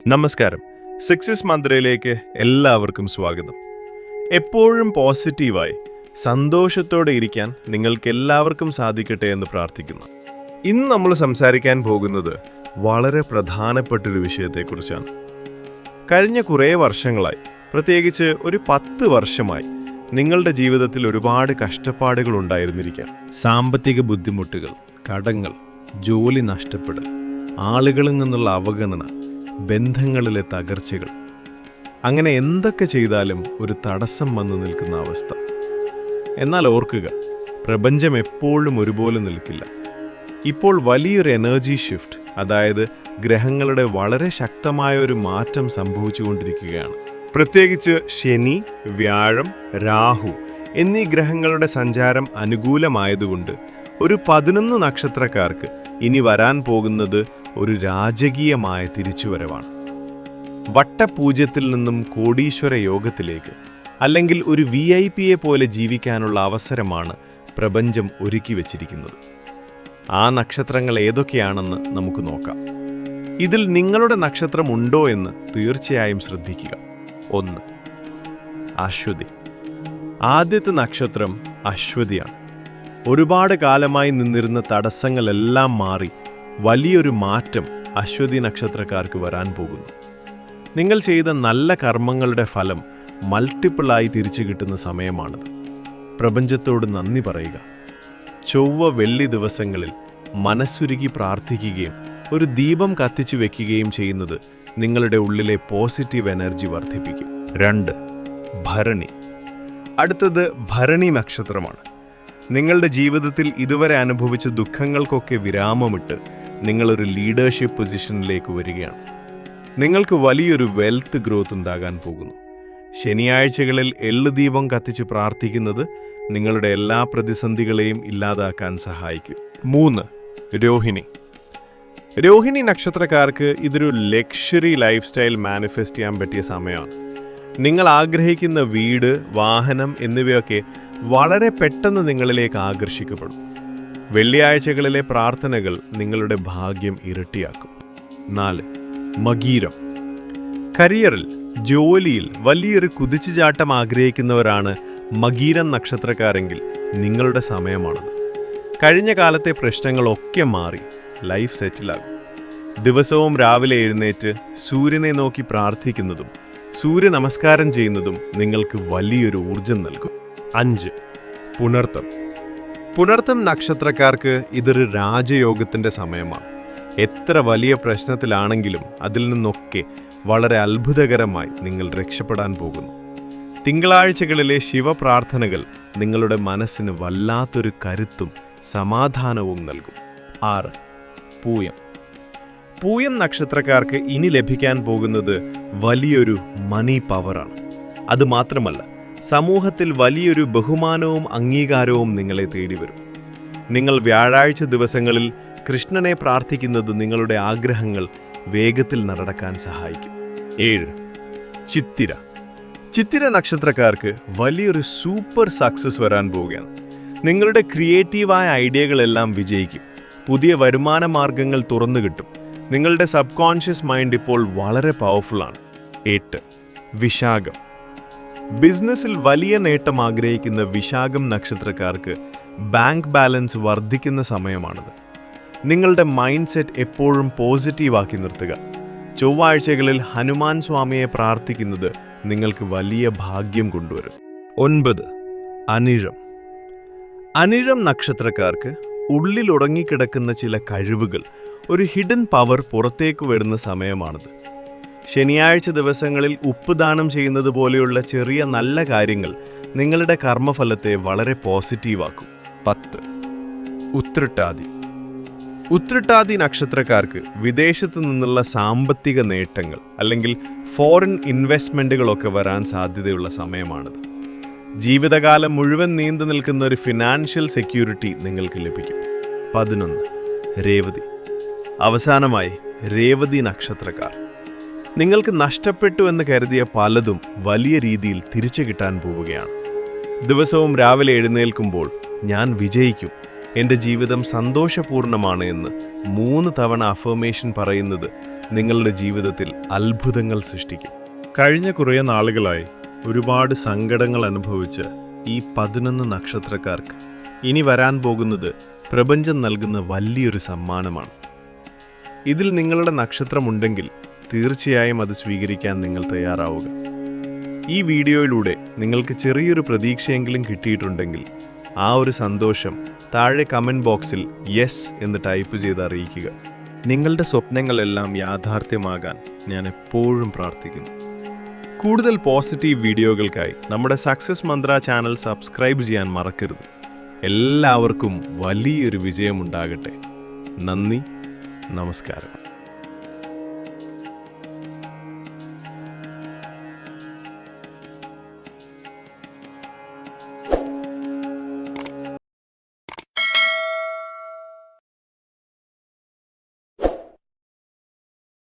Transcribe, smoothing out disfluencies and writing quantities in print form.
നമസ്കാരം. സക്സസ് മന്ത്രയിലേക്ക് എല്ലാവർക്കും സ്വാഗതം. എപ്പോഴും പോസിറ്റീവായി സന്തോഷത്തോടെ ഇരിക്കാൻ നിങ്ങൾക്ക് എല്ലാവർക്കും സാധിക്കട്ടെ എന്ന് പ്രാർത്ഥിക്കുന്നു. ഇന്ന് നമ്മൾ സംസാരിക്കാൻ പോകുന്നത് വളരെ പ്രധാനപ്പെട്ടൊരു വിഷയത്തെക്കുറിച്ചാണ്. കഴിഞ്ഞ കുറേ വർഷങ്ങളായി, പ്രത്യേകിച്ച് ഒരു 10 വർഷമായി നിങ്ങളുടെ ജീവിതത്തിൽ ഒരുപാട് കഷ്ടപ്പാടുകൾ ഉണ്ടായിരുന്നിരിക്കാം. സാമ്പത്തിക ബുദ്ധിമുട്ടുകൾ, കടങ്ങൾ, ജോലി നഷ്ടപ്പെടൽ, ആളുകളിൽ നിന്നുള്ള അവഗണന, ബന്ധങ്ങളിലെ തകർച്ചകൾ, അങ്ങനെ എന്തൊക്കെ ചെയ്താലും ഒരു തടസ്സം വന്നു നിൽക്കുന്ന അവസ്ഥ. എന്നാൽ ഓർക്കുക, പ്രപഞ്ചം എപ്പോഴും ഒരുപോലെ നിൽക്കില്ല. ഇപ്പോൾ വലിയൊരു എനർജി ഷിഫ്റ്റ്, അതായത് ഗ്രഹങ്ങളുടെ വളരെ ശക്തമായ ഒരു മാറ്റം സംഭവിച്ചുകൊണ്ടിരിക്കുകയാണ്. പ്രത്യേകിച്ച് ശനി, വ്യാഴം, രാഹു എന്നീ ഗ്രഹങ്ങളുടെ സഞ്ചാരം അനുകൂലമായതുകൊണ്ട് ഒരു 11 നക്ഷത്രക്കാർക്ക് ഇനി വരാൻ പോകുന്നത് ഒരു രാജകീയമായ തിരിച്ചുവരവാണ്. വട്ടപൂജ്യത്തിൽ നിന്നും കോടീശ്വര യോഗത്തിലേക്ക്, അല്ലെങ്കിൽ ഒരു VIP പോലെ ജീവിക്കാനുള്ള അവസരമാണ് പ്രപഞ്ചം ഒരുക്കി വച്ചിരിക്കുന്നത്. ആ നക്ഷത്രങ്ങൾ ഏതൊക്കെയാണെന്ന് നമുക്ക് നോക്കാം. ഇതിൽ നിങ്ങളുടെ നക്ഷത്രം ഉണ്ടോ എന്ന് തീർച്ചയായും ശ്രദ്ധിക്കുക. 1. അശ്വതി. ആദ്യത്തെ നക്ഷത്രം അശ്വതിയാണ്. ഒരുപാട് കാലമായി നിന്നിരുന്ന തടസ്സങ്ങളെല്ലാം മാറി വലിയൊരു മാറ്റം അശ്വതി നക്ഷത്രക്കാർക്ക് വരാൻ പോകുന്നു. നിങ്ങൾ ചെയ്ത നല്ല കർമ്മങ്ങളുടെ ഫലം മൾട്ടിപ്പിളായി തിരിച്ചു കിട്ടുന്ന സമയമാണിത്. പ്രപഞ്ചത്തോട് നന്ദി പറയുക. ചൊവ്വ, വെള്ളി ദിവസങ്ങളിൽ മനസ്സുരുകി പ്രാർത്ഥിക്കുകയും ഒരു ദീപം കത്തിച്ചു വെക്കുകയും ചെയ്യുന്നത് നിങ്ങളുടെ ഉള്ളിലെ പോസിറ്റീവ് എനർജി വർദ്ധിപ്പിക്കും. 2. ഭരണി. അടുത്തത് ഭരണി നക്ഷത്രമാണ്. നിങ്ങളുടെ ജീവിതത്തിൽ ഇതുവരെ അനുഭവിച്ച ദുഃഖങ്ങൾക്കൊക്കെ വിരാമമിട്ട് നിങ്ങളൊരു ലീഡർഷിപ്പ് പൊസിഷനിലേക്ക് വരികയാണ്. നിങ്ങൾക്ക് വലിയൊരു വെൽത്ത് ഗ്രോത്ത് ഉണ്ടാകാൻ പോകുന്നു. ശനിയാഴ്ചകളിൽ എള്ളുദീപം കത്തിച്ച് പ്രാർത്ഥിക്കുന്നത് നിങ്ങളുടെ എല്ലാ പ്രതിസന്ധികളെയും ഇല്ലാതാക്കാൻ സഹായിക്കും. 3. രോഹിണി. രോഹിണി നക്ഷത്രക്കാർക്ക് ഇതൊരു ലക്ഷറി ലൈഫ് സ്റ്റൈൽ മാനിഫെസ്റ്റ് ചെയ്യാൻ പറ്റിയ സമയമാണ്. നിങ്ങൾ ആഗ്രഹിക്കുന്ന വീട്, വാഹനം എന്നിവയൊക്കെ വളരെ പെട്ടെന്ന് നിങ്ങളിലേക്ക് ആകർഷിക്കപ്പെടും. വെള്ളിയാഴ്ചകളിലെ പ്രാർത്ഥനകൾ നിങ്ങളുടെ ഭാഗ്യം ഇരട്ടിയാക്കും. 4. മകീരം. കരിയറിൽ, ജോലിയിൽ വലിയൊരു കുതിച്ചുചാട്ടം ആഗ്രഹിക്കുന്നവരാണ് മകീരം നക്ഷത്രക്കാരെങ്കിൽ നിങ്ങളുടെ സമയമാണത്. കഴിഞ്ഞ കാലത്തെ പ്രശ്നങ്ങളൊക്കെ മാറി ലൈഫ് സെറ്റിലാകും. ദിവസവും രാവിലെ എഴുന്നേറ്റ് സൂര്യനെ നോക്കി പ്രാർത്ഥിക്കുന്നതും സൂര്യ നമസ്കാരം ചെയ്യുന്നതും നിങ്ങൾക്ക് വലിയൊരു ഊർജം നൽകും. 5. പുണർത്തം. പുണർത്തം നക്ഷത്രക്കാർക്ക് ഇതൊരു രാജയോഗത്തിൻ്റെ സമയമാണ്. എത്ര വലിയ പ്രശ്നത്തിലാണെങ്കിലും അതിൽ നിന്നൊക്കെ വളരെ അത്ഭുതകരമായി നിങ്ങൾ രക്ഷപ്പെടാൻ പോകുന്നു. തിങ്കളാഴ്ചകളിലെ ശിവപ്രാർത്ഥനകൾ നിങ്ങളുടെ മനസ്സിന് വല്ലാത്തൊരു കരുത്തും സമാധാനവും നൽകും. 6. പൂയം. പൂയം നക്ഷത്രക്കാർക്ക് ഇനി ലഭിക്കാൻ പോകുന്നത് വലിയൊരു മണി പവറാണ്. അതുമാത്രമല്ല, സമൂഹത്തിൽ വലിയൊരു ബഹുമാനവും അംഗീകാരവും നിങ്ങളെ തേടി വരും. നിങ്ങൾ വ്യാഴാഴ്ച ദിവസങ്ങളിൽ കൃഷ്ണനെ പ്രാർത്ഥിക്കുന്നത് നിങ്ങളുടെ ആഗ്രഹങ്ങൾ വേഗത്തിൽ നടക്കാൻ സഹായിക്കും. 7. ചിത്തിര. ചിത്തിര നക്ഷത്രക്കാർക്ക് വലിയൊരു സൂപ്പർ സക്സസ് വരാൻ പോവുകയാണ്. നിങ്ങളുടെ ക്രിയേറ്റീവായ ഐഡിയകളെല്ലാം വിജയിക്കും. പുതിയ വരുമാന മാർഗങ്ങൾ തുറന്നു കിട്ടും. നിങ്ങളുടെ സബ് കോൺഷ്യസ് മൈൻഡ് ഇപ്പോൾ വളരെ പവർഫുള്ളാണ്. 8. വിശാഖം. ബിസിനസ്സിൽ വലിയ നേട്ടം ആഗ്രഹിക്കുന്ന വിശാഖം നക്ഷത്രക്കാർക്ക് ബാങ്ക് ബാലൻസ് വർദ്ധിക്കുന്ന സമയമാണിത്. നിങ്ങളുടെ മൈൻഡ് സെറ്റ് എപ്പോഴും പോസിറ്റീവാക്കി നിർത്തുക. ചൊവ്വാഴ്ചകളിൽ ഹനുമാൻ സ്വാമിയെ പ്രാർത്ഥിക്കുന്നത് നിങ്ങൾക്ക് വലിയ ഭാഗ്യം കൊണ്ടുവരും. 9. അനിഴം. അനിഴം നക്ഷത്രക്കാർക്ക് ഉള്ളിൽ ഉറങ്ങിക്കിടക്കുന്ന ചില കഴിവുകൾ, ഒരു ഹിഡൻ പവർ പുറത്തേക്ക് വരുന്ന സമയമാണിത്. ശനിയാഴ്ച ദിവസങ്ങളിൽ ഉപ്പ് ദാനം ചെയ്യുന്നത് പോലെയുള്ള ചെറിയ നല്ല കാര്യങ്ങൾ നിങ്ങളുടെ കർമ്മഫലത്തെ വളരെ പോസിറ്റീവാക്കും. 10. ഉത്രട്ടാതി. ഉത്രട്ടാതി നക്ഷത്രക്കാർക്ക് വിദേശത്ത് നിന്നുള്ള സാമ്പത്തിക നേട്ടങ്ങൾ അല്ലെങ്കിൽ ഫോറിൻ ഇൻവെസ്റ്റ്മെൻറ്റുകളൊക്കെ വരാൻ സാധ്യതയുള്ള സമയമാണിത്. ജീവിതകാലം മുഴുവൻ നീണ്ടു നിൽക്കുന്ന ഒരു ഫിനാൻഷ്യൽ സെക്യൂരിറ്റി നിങ്ങൾക്ക് ലഭിക്കും. 11. രേവതി. അവസാനമായി രേവതി നക്ഷത്രക്കാർ. നിങ്ങൾക്ക് നഷ്ടപ്പെട്ടു എന്ന് കരുതിയ പലതും വലിയ രീതിയിൽ തിരിച്ചു കിട്ടാൻ പോവുകയാണ്. ദിവസവും രാവിലെ എഴുന്നേൽക്കുമ്പോൾ ഞാൻ വിജയിക്കും, എൻ്റെ ജീവിതം സന്തോഷപൂർണ്ണമാണ് എന്ന് 3 തവണ അഫർമേഷൻ പറയുന്നത് നിങ്ങളുടെ ജീവിതത്തിൽ അത്ഭുതങ്ങൾ സൃഷ്ടിക്കും. കഴിഞ്ഞ കുറേ നാളുകളായി ഒരുപാട് സങ്കടങ്ങൾ അനുഭവിച്ച് ഈ 11 നക്ഷത്രക്കാർക്ക് ഇനി വരാൻ പോകുന്നത് പ്രപഞ്ചം നൽകുന്ന വലിയൊരു സമ്മാനമാണ്. ഇതിൽ നിങ്ങളുടെ നക്ഷത്രമുണ്ടെങ്കിൽ തീർച്ചയായും അത് സ്വീകരിക്കാൻ നിങ്ങൾ തയ്യാറാവുക. ഈ വീഡിയോയിലൂടെ നിങ്ങൾക്ക് ചെറിയൊരു പ്രതീക്ഷയെങ്കിലും കിട്ടിയിട്ടുണ്ടെങ്കിൽ ആ ഒരു സന്തോഷം താഴെ കമൻറ്റ് ബോക്സിൽ യെസ് എന്ന് ടൈപ്പ് ചെയ്ത് അറിയിക്കുക. നിങ്ങളുടെ സ്വപ്നങ്ങളെല്ലാം യാഥാർത്ഥ്യമാകാൻ ഞാൻ എപ്പോഴും പ്രാർത്ഥിക്കുന്നു. കൂടുതൽ പോസിറ്റീവ് വീഡിയോകൾക്കായി നമ്മുടെ സക്സസ് മന്ത്ര ചാനൽ സബ്സ്ക്രൈബ് ചെയ്യാൻ മറക്കരുത്. എല്ലാവർക്കും വലിയൊരു വിജയമുണ്ടാകട്ടെ. നന്ദി, നമസ്കാരം.